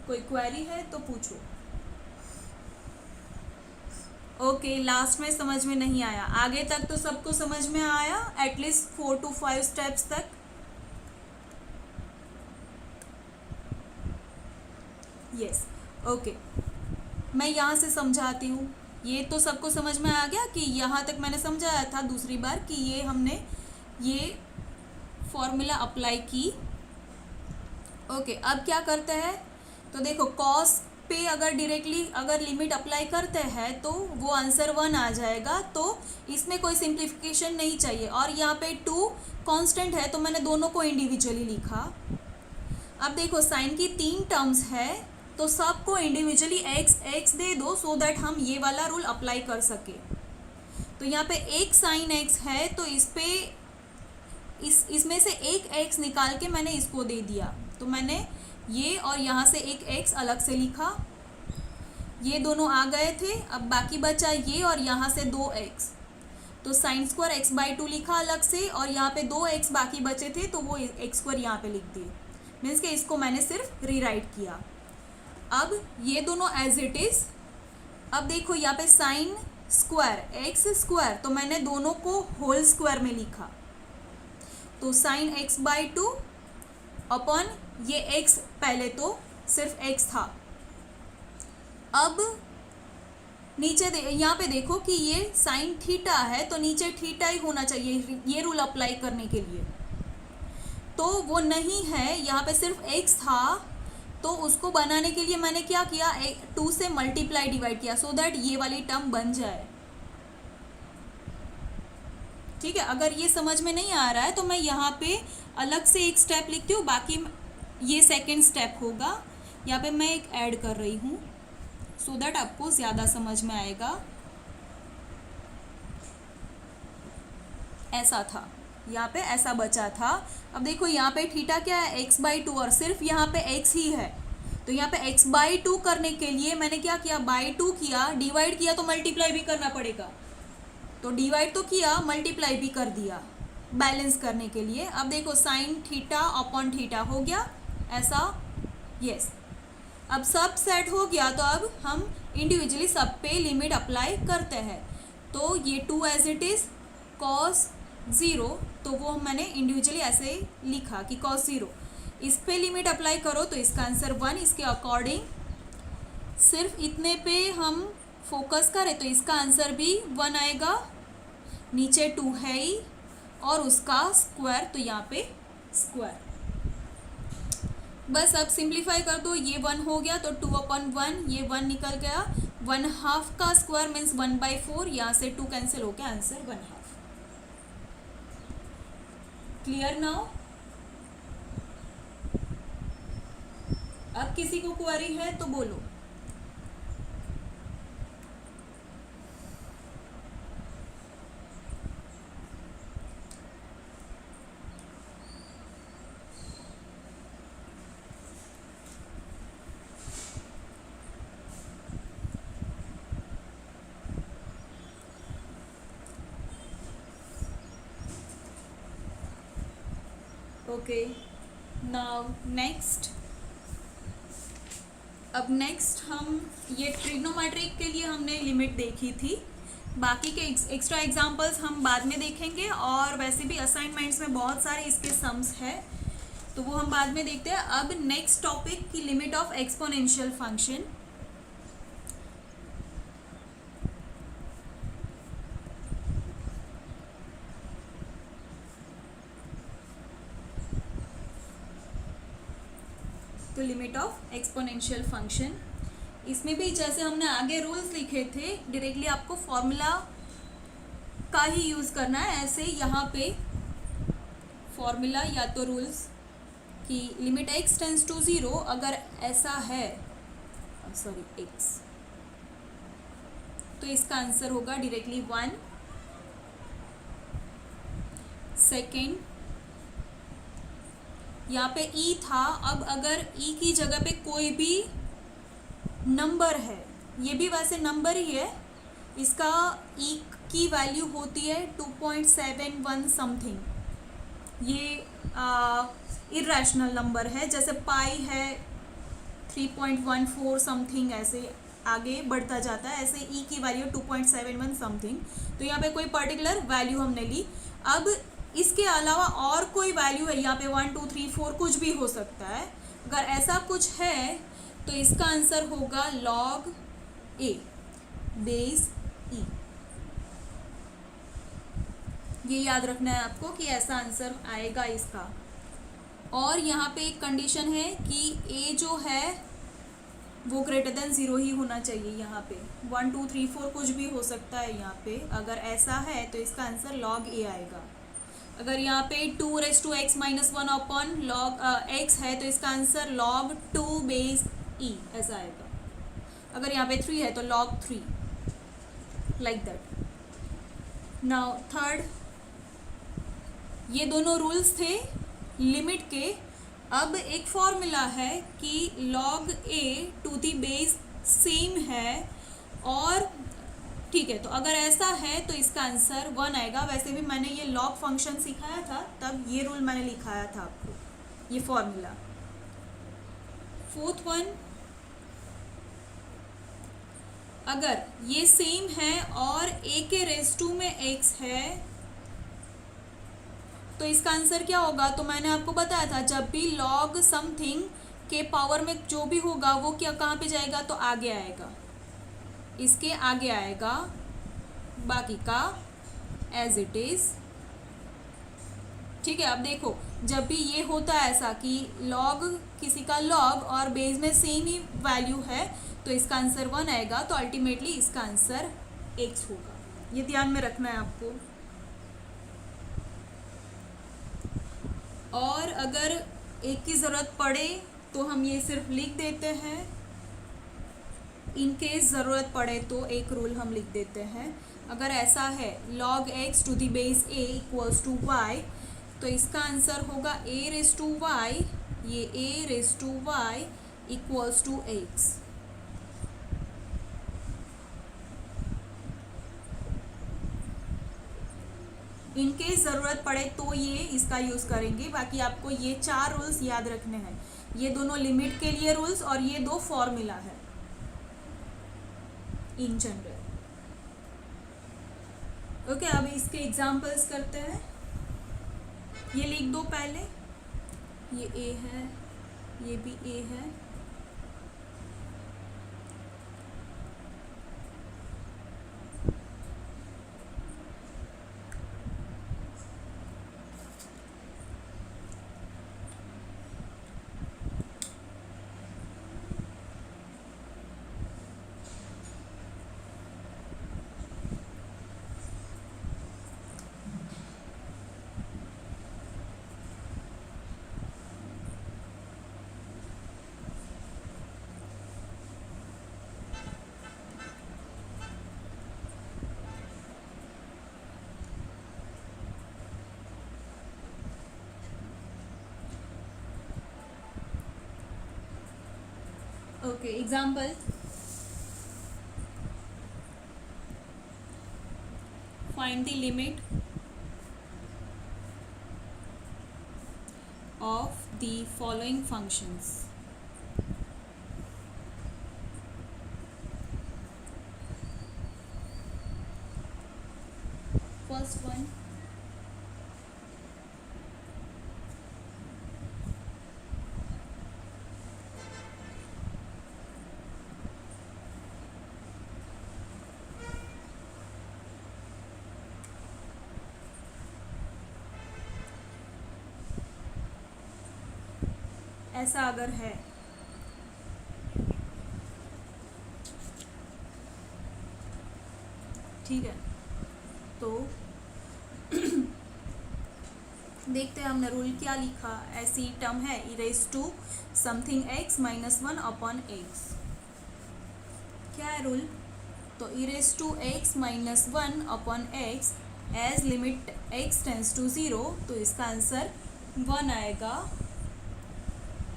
कोई क्वेरी है तो पूछो। ओके, लास्ट में समझ में नहीं आया, आगे तक तो सबको समझ में आया, एटलीस्ट 4 to 5 स्टेप्स तक। यस, ओके, मैं यहाँ से समझाती हूँ। ये तो सबको समझ में आ गया कि यहाँ तक मैंने समझाया था दूसरी बार कि ये हमने ये फॉर्मूला अप्लाई की। ओके, अब क्या करते हैं, तो देखो कॉस पे अगर डायरेक्टली अगर लिमिट अप्लाई करते हैं तो वो आंसर 1 आ जाएगा, तो इसमें कोई सिंप्लीफिकेशन नहीं चाहिए। और यहाँ पे 2 कांस्टेंट है तो मैंने दोनों को इंडिविजुअली लिखा। अब देखो साइन की 3 टर्म्स है तो सबको इंडिविजुअली x दे दो सो दैट हम ये वाला रूल अप्लाई कर सके। तो यहाँ पे एक साइन x है तो इस पे इसमें से एक x निकाल के मैंने इसको दे दिया, तो मैंने ये और यहाँ से एक x अलग से लिखा, ये दोनों आ गए थे। अब बाकी बचा ये और यहाँ से 2x, तो साइन स्क्वायर x/2 लिखा अलग से, और यहाँ पे 2x बाकी बचे थे तो वो x² यहाँ पे लिख दिए, मीन्स कि इसको मैंने सिर्फ रीराइट किया। अब ये दोनों एज इट इज। अब देखो यहाँ पे साइन स्क्वायर x², तो मैंने दोनों को होल स्क्वायर में लिखा, तो साइन x/2 अपॉन ये x, पहले तो सिर्फ x था। अब नीचे यहाँ पे देखो कि ये साइन थीटा है तो नीचे थीटा ही होना चाहिए ये रूल अप्लाई करने के लिए, तो वो नहीं है, यहाँ पे सिर्फ x था। तो उसको बनाने के लिए मैंने क्या किया, 2 से मल्टीप्लाई डिवाइड किया सो दैट ये वाली टर्म बन जाए। ठीक है, अगर ये समझ में नहीं आ रहा है तो मैं यहाँ पे अलग से एक स्टेप लिखती हूँ, बाकी ये सेकंड स्टेप होगा। यहाँ पे मैं एक ऐड कर रही हूँ सो दैट आपको ज़्यादा समझ में आएगा। ऐसा था, यहाँ पे ऐसा बचा था। अब देखो यहाँ पे थीटा क्या है x/2 और सिर्फ यहाँ पे x ही है, तो यहाँ पे x/2 करने के लिए मैंने क्या किया, /2 किया, डिवाइड किया तो मल्टीप्लाई भी करना पड़ेगा, तो डिवाइड तो किया मल्टीप्लाई भी कर दिया बैलेंस करने के लिए। अब देखो साइन थीटा अपॉन थीटा हो गया ऐसा, यस। अब सब सेट हो गया तो अब हम इंडिविजुअली सब पे लिमिट अप्लाई करते हैं। तो ये 2 एज इट इज़, कॉस 0 तो वो मैंने इंडिविजुअली ऐसे लिखा कि कॉस 0, इस पे लिमिट अप्लाई करो तो इसका आंसर 1। इसके अकॉर्डिंग सिर्फ इतने पे हम फोकस करें तो इसका आंसर भी 1 आएगा। नीचे 2 है ही और उसका स्क्वायर, तो यहाँ पे स्क्वायर। बस अब सिंप्लीफाई कर दो, ये 1 हो गया तो 2/1, ये 1 निकल गया, 1/2 का स्क्वायर मीन्स 1/4, यहाँ से 2 कैंसिल हो गया, आंसर 1/2। Clear now? अब किसी को क्वेरी है तो बोलो। Okay, now next. अब नेक्स्ट हम ये ट्रिग्नोमेट्रिक के लिए हमने लिमिट देखी थी, बाकी के एक्स्ट्रा एग्जांपल्स हम बाद में देखेंगे, और वैसे भी असाइनमेंट्स में बहुत सारे इसके सम्स है तो वो हम बाद में देखते हैं। अब नेक्स्ट टॉपिक की लिमिट ऑफ एक्सपोनेंशियल फंक्शन। तो लिमिट ऑफ एक्सपोनेंशियल फंक्शन, इसमें भी जैसे हमने आगे रूल्स लिखे थे डायरेक्टली आपको फॉर्मूला का ही यूज़ करना है। ऐसे यहाँ पे फॉर्मूला या तो रूल्स कि लिमिट x टेंस टू 0, अगर ऐसा है सॉरी x, तो इसका आंसर होगा डायरेक्टली 1। सेकेंड, यहाँ पे e था, अब अगर e की जगह पे कोई भी नंबर है, ये भी वैसे नंबर ही है, इसका e की वैल्यू होती है 2.71 समथिंग, ये इरेशनल नंबर है, जैसे पाई है 3.14 समथिंग, ऐसे आगे बढ़ता जाता है, ऐसे e की वैल्यू 2.71 समथिंग। तो यहाँ पे कोई पर्टिकुलर वैल्यू हमने ली। अब इसके अलावा और कोई वैल्यू है यहाँ पे 1 2 3 4 कुछ भी हो सकता है। अगर ऐसा कुछ है तो इसका आंसर होगा log a बेस e। ये याद रखना है आपको कि ऐसा आंसर आएगा इसका। और यहाँ पे एक कंडीशन है कि a जो है वो ग्रेटर देन 0 ही होना चाहिए। यहाँ पे 1 2 3 4 कुछ भी हो सकता है यहाँ पे। अगर ऐसा है तो इसका आंसर log a आएगा। अगर यहाँ पे 2⁻x - 1 अपॉन log x है तो इसका आंसर log 2 बेस e ऐसा आएगा। अगर यहाँ पे 3 है तो log 3, like that. Now third, ये दोनों रूल्स थे लिमिट के। अब एक फॉर्मूला है कि log a to the base same है, और ठीक है, तो अगर ऐसा है तो इसका आंसर 1 आएगा। वैसे भी मैंने ये log फंक्शन सिखाया था, तब ये रूल मैंने लिखाया था आपको, ये फॉर्मूला। फोर्थ वन, अगर ये सेम है और a के रेज़ टू में x है तो इसका आंसर क्या होगा। तो मैंने आपको बताया था, जब भी log समथिंग के पावर में जो भी होगा वो क्या कहाँ पे जाएगा, तो आगे आएगा, इसके आगे आएगा, बाकी का एज इट इज। ठीक है, अब देखो जब भी ये होता है ऐसा कि log किसी का log और बेस में सेम ही वैल्यू है तो इसका आंसर 1 आएगा। तो अल्टीमेटली इसका आंसर x होगा। ये ध्यान में रखना है आपको। और अगर एक की ज़रूरत पड़े तो हम ये सिर्फ लिख देते हैं, इन केस ज़रूरत पड़े तो एक रूल हम लिख देते हैं। अगर ऐसा है log x to the base a equals to y, तो इसका आंसर होगा a रेज़ टू y, ये a raise to y equals to x। इनके ज़रूरत पड़े तो ये इसका यूज़ करेंगे। बाकी आपको ये 4 रूल्स याद रखने हैं। ये दोनों लिमिट के लिए रूल्स और ये 2 फॉर्मूला है इन जनरल। ओके, अब इसके एग्जांपल्स करते हैं। ये लिख दो पहले, ये a है, ये भी a है। Okay, example, find the limit of the following functions. First one, ऐसा अगर है ठीक है, तो देखते हैं हमने रूल क्या लिखा। ऐसी टर्म है e raise to something x minus one upon x. क्या है रूल? तो e raise to x minus one upon x as limit x tends to zero, तो इसका आंसर 1 आएगा।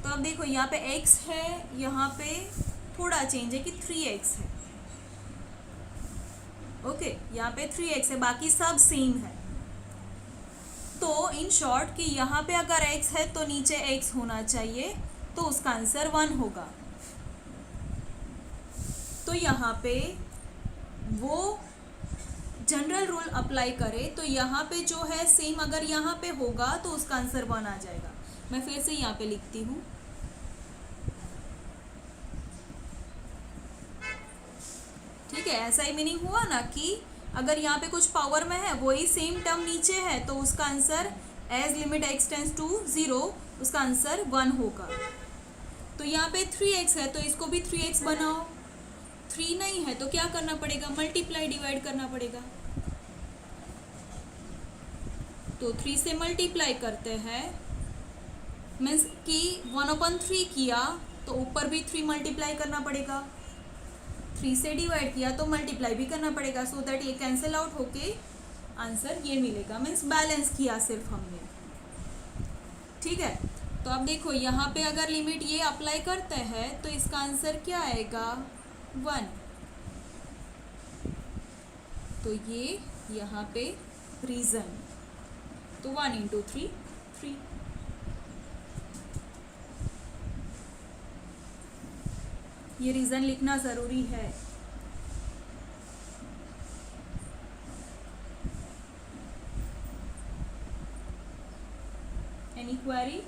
तो अब देखो यहाँ पे x है, यहाँ पे थोड़ा चेंज है कि 3x है। ओके, यहाँ पे 3x है, बाकी सब सेम है। तो इन शॉर्ट कि यहाँ पे अगर x है तो नीचे x होना चाहिए, तो उसका आंसर 1 होगा। तो यहाँ पे वो जनरल रूल अप्लाई करे तो यहाँ पे जो है सेम अगर यहाँ पे होगा तो उसका आंसर 1 आ जाएगा। मैं फिर से यहाँ पे लिखती हूँ। ठीक है, ऐसा ही मीनिंग हुआ ना कि अगर यहाँ पे कुछ पावर में है वही सेम टर्म नीचे है तो उसका answer as limit x tends to zero, उसका आंसर 1 होगा। तो यहाँ पे 3x है तो इसको भी 3x बनाओ। 3 नहीं है तो क्या करना पड़ेगा? मल्टीप्लाई डिवाइड करना पड़ेगा। तो 3 से मल्टीप्लाई करते हैं, मीन्स कि 1/3 किया तो ऊपर भी 3 मल्टीप्लाई करना पड़ेगा। 3 से डिवाइड किया तो मल्टीप्लाई भी करना पड़ेगा, सो दैट ये कैंसिल आउट होके आंसर ये मिलेगा। मीन्स बैलेंस किया सिर्फ हमने। ठीक है, तो अब देखो यहाँ पे अगर लिमिट ये अप्लाई करते हैं तो इसका आंसर क्या आएगा? 1। तो ये यहाँ पे रीजन, तो 1 × 3 3। ये रीजन लिखना जरूरी है। Any query?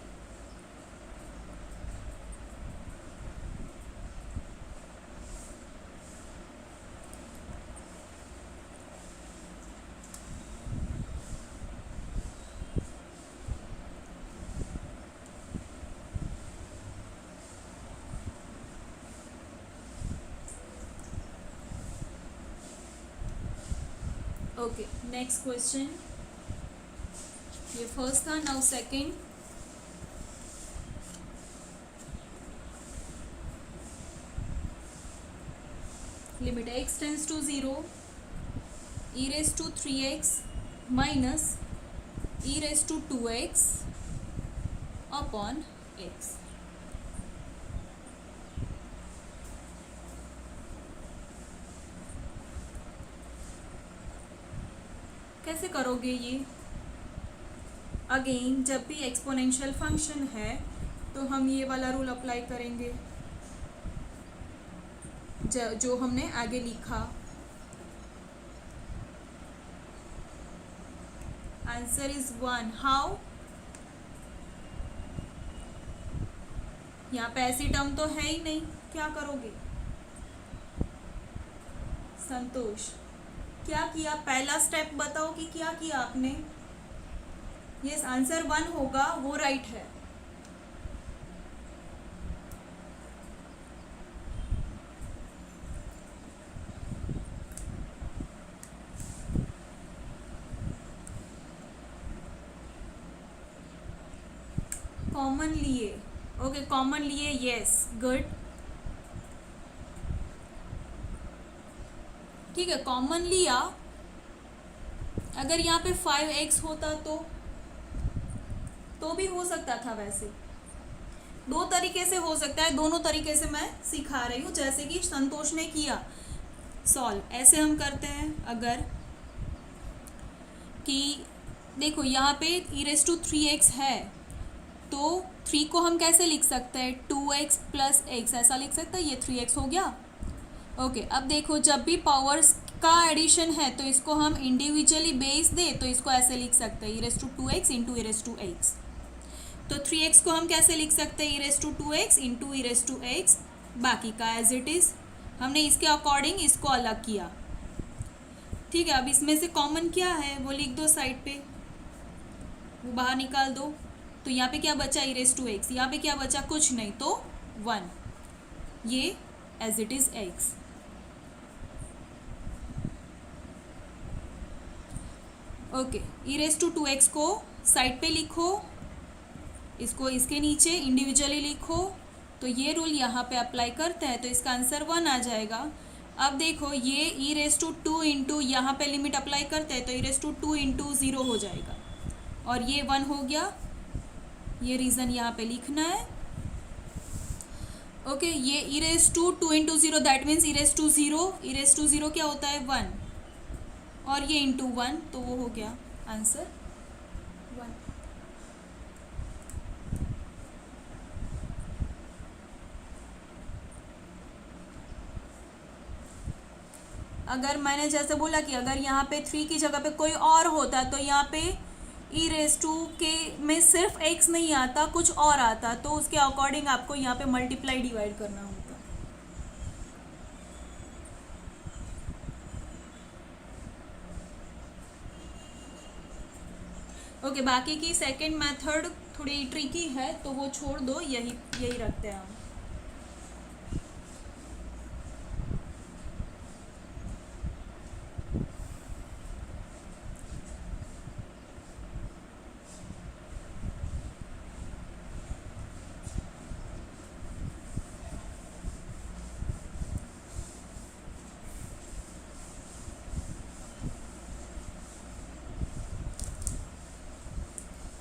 Okay, next question. ये फर्स्ट था, now second. Limit x tends to 0 e raise to 3x minus e raise to 2x upon x। कैसे करोगे ये? अगेन जब भी एक्सपोनेंशियल फंक्शन है तो हम ये वाला रूल अप्लाई करेंगे जो हमने आगे लिखा। Answer is 1। हाउ? यहाँ पे ऐसी टर्म तो है ही नहीं, क्या करोगे? संतोष, क्या किया? पहला स्टेप बताओ कि क्या किया आपने? यस, आंसर 1 होगा, वो राइट है। कॉमन लिए, ओके, कॉमन लिए, यस, गुड। ठीक है, कॉमन लिया। अगर यहाँ पे 5x होता तो भी हो सकता था। वैसे 2 तरीके से हो सकता है, दोनों तरीके से मैं सिखा रही हूँ, जैसे कि संतोष ने किया सॉल्व। ऐसे हम करते हैं अगर कि देखो यहाँ पे e रेज टू 3x है तो 3 को हम कैसे लिख सकते हैं? 2x प्लस x, ऐसा लिख सकते हैं। ये 3x हो गया। ओके, अब देखो जब भी पावर्स का एडिशन है तो इसको हम इंडिविजुअली बेस दे तो इसको ऐसे लिख सकते हैं e raise to 2x into e raise to x। तो 3x को हम कैसे लिख सकते हैं? e raise to 2x into e raise to x। बाकी का एज इट इज़ हमने इसके अकॉर्डिंग इसको अलग किया। ठीक है, अब इसमें से कॉमन क्या है वो लिख दो साइड पे, वो बाहर निकाल दो। तो यहाँ पे क्या बचा? e raise to x। यहाँ पे क्या बचा? कुछ नहीं, तो 1। ये as it is x। Okay, e raise to 2x को साइड पे लिखो, इसको इसके नीचे इंडिविजुअली लिखो। तो ये रूल यहाँ पे अप्लाई करते हैं तो इसका आंसर 1 आ जाएगा। अब देखो ये ई रेस टू 2 इंटू यहाँ पे लिमिट अप्लाई करते हैं तो ई रेस टू 2 इंटू 0 हो जाएगा और ये 1 हो गया। ये रीज़न यहाँ पे लिखना है। ओके, ये e raise to 2 into 0 that means e raise to 0, e raise to 0 क्या होता है 1 और ये इंटू 1 तो वो हो गया आंसर 1। अगर मैंने जैसे बोला कि अगर यहाँ पे 3 की जगह पे कोई और होता तो यहाँ पे ई रेस टू के में सिर्फ x नहीं आता, कुछ और आता, तो उसके अकॉर्डिंग आपको यहाँ पे मल्टीप्लाई डिवाइड करना होता। ओके, बाकी की सेकंड मेथड थोड़ी ट्रिकी है तो वो छोड़ दो, यही रखते हैं हम।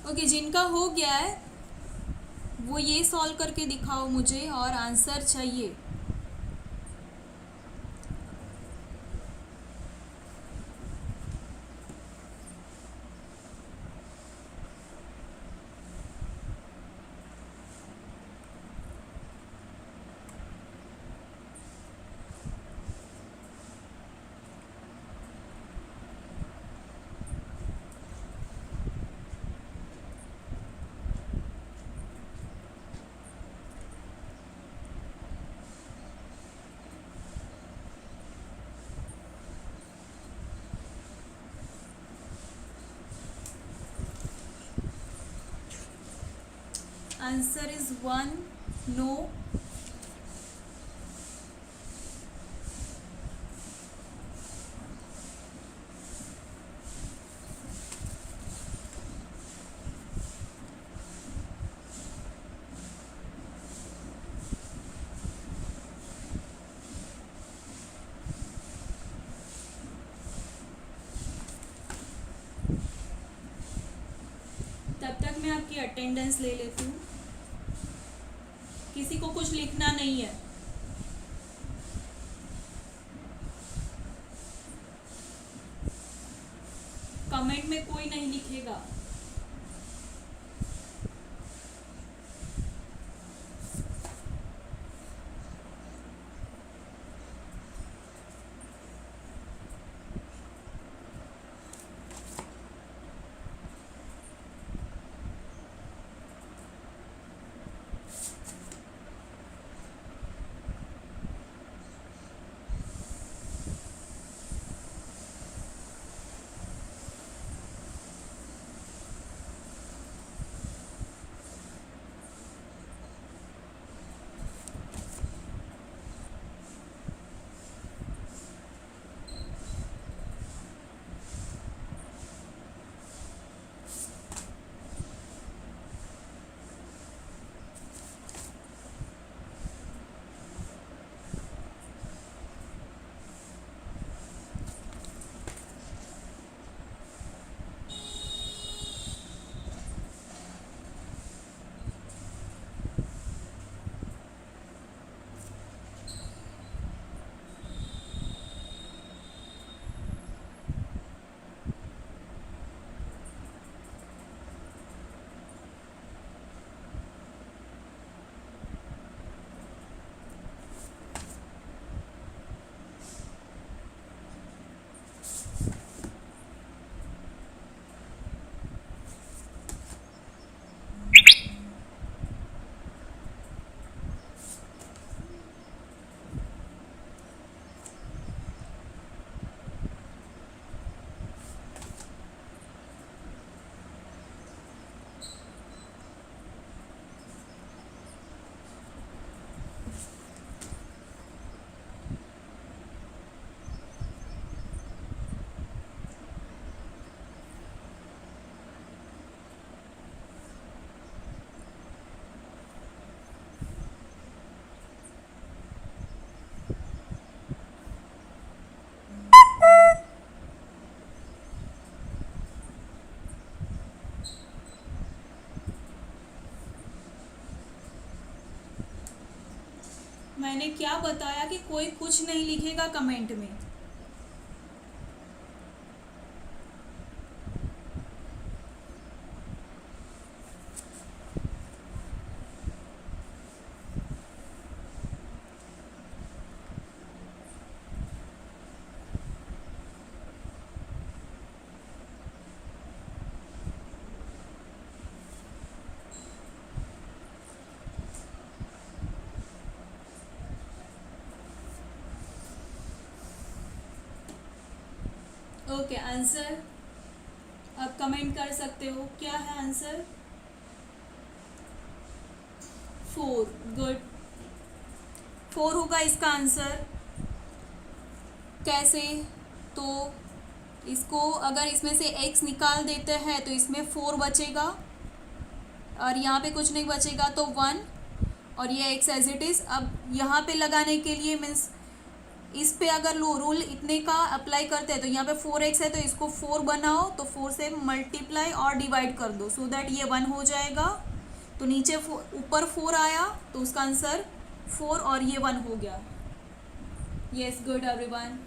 ओके, जिनका हो गया है वो ये सॉल्व करके दिखाओ मुझे और आंसर चाहिए। Answer is 1, no. तब तक मैं आपकी अटेंडेंस ले लेती हूँ। किसी को कुछ लिखना नहीं है। कमेंट में कोई नहीं लिखेगा। मैंने क्या बताया कि कोई कुछ नहीं लिखेगा कमेंट में। ओके, आंसर आप कमेंट कर सकते हो, क्या है आंसर? 4। गुड, 4 होगा इसका आंसर। कैसे? तो इसको अगर इसमें से x निकाल देते हैं तो इसमें 4 बचेगा और यहाँ पे कुछ नहीं बचेगा तो 1, और ये x एज इट इज़। अब यहाँ पे लगाने के लिए मीन्स इस पे अगर लो रूल इतने का अप्लाई करते हैं तो यहाँ पे 4x है तो इसको 4 बनाओ, तो 4 से मल्टीप्लाई और डिवाइड कर दो सो दैट ये 1 हो जाएगा। तो नीचे ऊपर 4 आया तो उसका आंसर 4 और ये 1 हो गया। Yes, good everyone.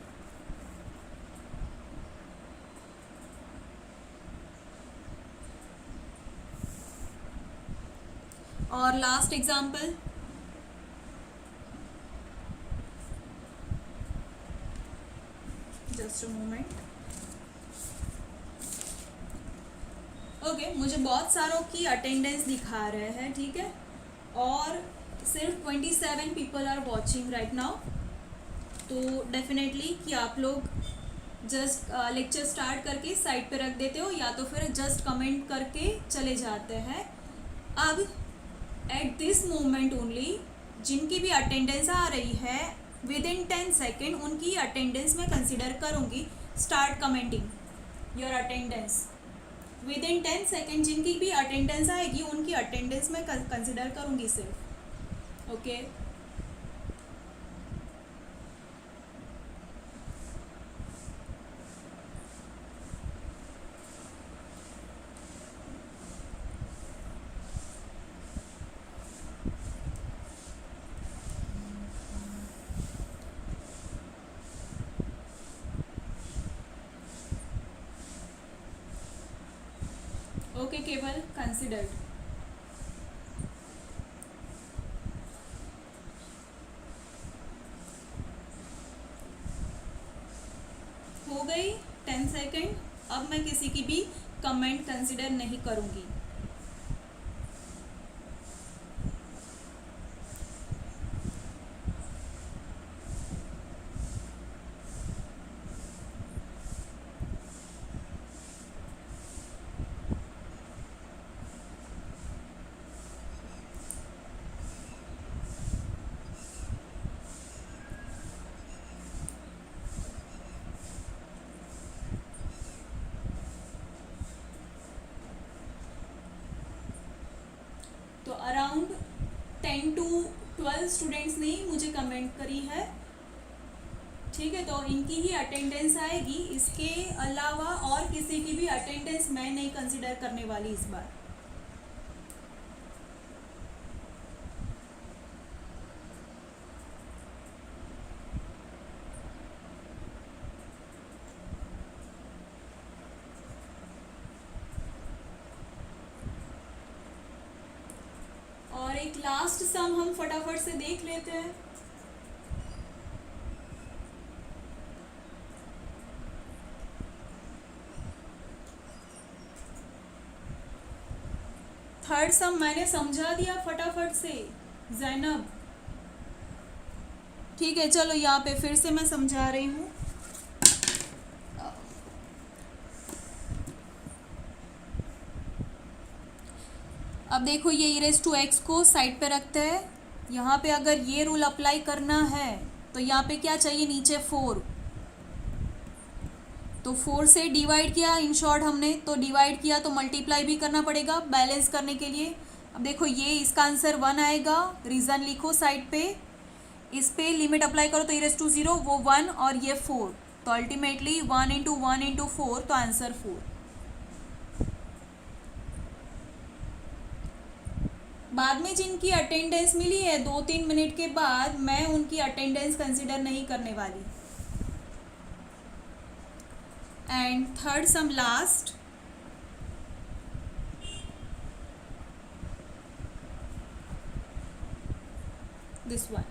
और last example, just a moment. Okay, मुझे बहुत सारों की अटेंडेंस दिखा रहे हैं, ठीक है, और सिर्फ 27 people are watching right now. तो डेफिनेटली कि आप लोग जस्ट लेक्चर स्टार्ट करके साइड पे रख देते हो या तो फिर जस्ट कमेंट करके चले जाते हैं। अब एट दिस मोमेंट ओनली जिनकी भी अटेंडेंस आ रही है विद इन 10 सेकेंड उनकी अटेंडेंस मैं कंसिडर करूँगी। Start commenting your attendance with in 10 second. जिनकी भी अटेंडेंस आएगी उनकी अटेंडेंस मैं कंसिडर करूँगी सिर्फ। ओके, ओके, केवल कंसिडर्ड। हो गई 10 सेकेंड। अब मैं किसी की भी कमेंट कंसिडर नहीं करूँगी। तो अराउंड 10 to 12 स्टूडेंट्स ने मुझे कमेंट करी है, ठीक है। तो इनकी ही अटेंडेंस आएगी, इसके अलावा और किसी की भी अटेंडेंस मैं नहीं कंसिडर करने वाली इस बार। और एक लास्ट सम हम फटाफट से देख लेते हैं। थर्ड सम मैंने समझा दिया फटाफट से जैनब, ठीक है। चलो यहाँ पे फिर से मैं समझा रही हूँ। अब देखो ये e⁻x को साइड पे रखते हैं। यहाँ पे अगर ये रूल अप्लाई करना है तो यहाँ पे क्या चाहिए, नीचे 4। तो 4 से डिवाइड किया इन शॉर्ट हमने, तो डिवाइड किया तो मल्टीप्लाई भी करना पड़ेगा बैलेंस करने के लिए। अब देखो ये इसका आंसर 1 आएगा, रीज़न लिखो साइड पे। इस पे लिमिट अप्लाई करो तो e⁻0 वो 1 और ये 4, तो अल्टीमेटली 1 × 1 × 4 तो आंसर 4। बाद में जिनकी अटेंडेंस मिली है 2-3 मिनट के बाद, मैं उनकी अटेंडेंस कंसिडर नहीं करने वाली। And third sum last, this one.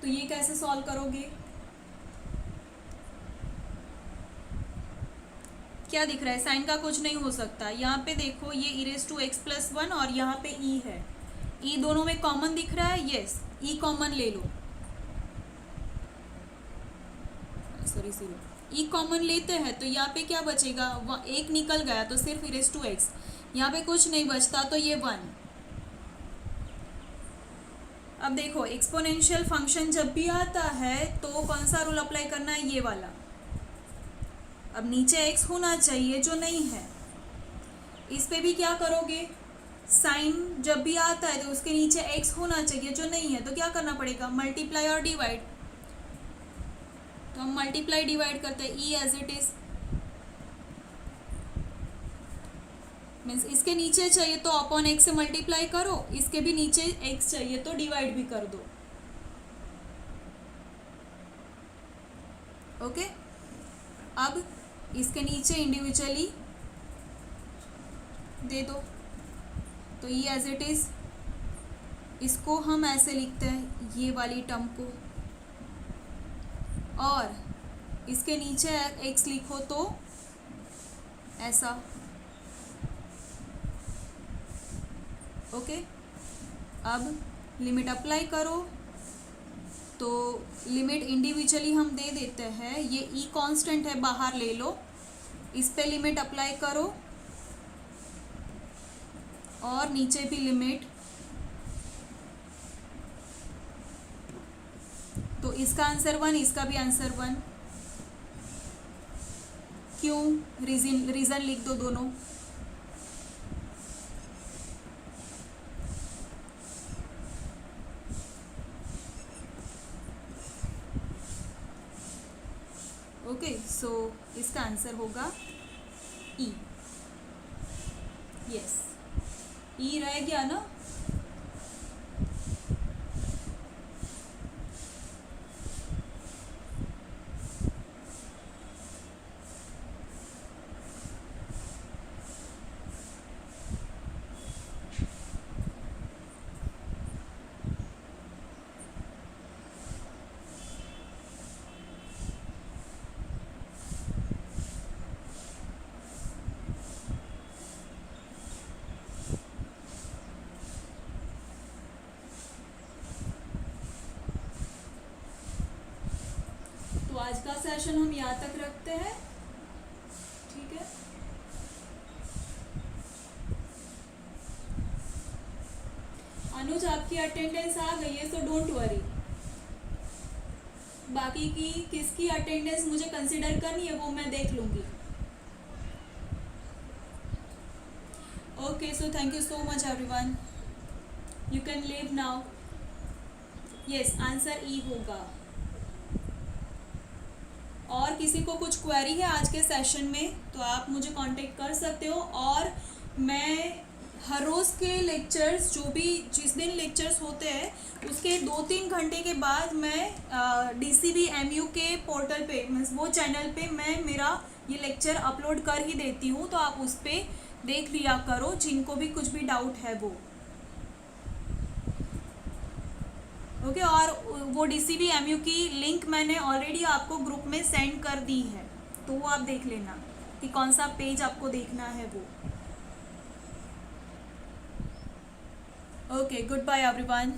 तो ये कैसे सॉल्व करोगे? क्या दिख रहा है? साइन का कुछ नहीं हो सकता। यहाँ पे देखो, ये e⁻x+1 और यहाँ पे e है। e दोनों में कॉमन दिख रहा है? यस, e कॉमन ले लो। सॉरी, 0 e कॉमन लेते हैं तो यहाँ पे क्या बचेगा? एक निकल गया तो सिर्फ e⁻x। यहाँ पे कुछ नहीं बचता तो ये 1। अब देखो, एक्सपोनेंशियल फंक्शन जब भी आता है तो कौन सा रूल अप्लाई करना है? ये वाला। अब नीचे x होना चाहिए जो नहीं है। इस पे भी क्या करोगे? साइन जब भी आता है तो उसके नीचे x होना चाहिए जो नहीं है, तो क्या करना पड़ेगा? मल्टीप्लाई और डिवाइड। तो हम मल्टीप्लाई डिवाइड करते हैं, e as it is. Means इसके नीचे चाहिए तो अपॉन x से मल्टीप्लाई करो, इसके भी नीचे x चाहिए तो डिवाइड भी कर दो। ओके, अब इसके नीचे इंडिविजुअली दे दो। तो ये एज इट इज, इसको हम ऐसे लिखते हैं, ये वाली टर्म को, और इसके नीचे x लिखो तो ऐसा। ओके, अब लिमिट अप्लाई करो तो लिमिट इंडिविजुअली हम दे देते हैं। ये e कांस्टेंट है, बाहर ले लो, इस पे लिमिट अप्लाई करो और नीचे भी लिमिट। तो इसका आंसर 1, इसका भी आंसर 1। क्यों? रीजन लिख दो दोनों। ओके, सो इसका आंसर होगा ई। यस, ई रह गया ना? तो आज का सेशन हम यहाँ तक रखते हैं, ठीक है? अनुज, आपकी अटेंडेंस आ गई है, सो डोंट वरी। बाकी की किसकी अटेंडेंस मुझे कंसिडर करनी है वो मैं देख लूंगी। Okay, so thank you so much everyone, you can leave now. Yes, answer e होगा। और किसी को कुछ क्वेरी है आज के सेशन में तो आप मुझे कांटेक्ट कर सकते हो। और मैं हर रोज़ के लेक्चर्स, जो भी जिस दिन लेक्चर्स होते हैं उसके 2-3 घंटे के बाद मैं DCBMU के पोर्टल पे, मीन्स वो चैनल पे मैं मेरा ये लेक्चर अपलोड कर ही देती हूँ, तो आप उस पर देख लिया करो जिनको भी कुछ भी डाउट है वो। ओके, और वो DCBMU की लिंक मैंने ऑलरेडी आपको ग्रुप में सेंड कर दी है, तो वो आप देख लेना कि कौन सा पेज आपको देखना है वो। Okay, goodbye everyone.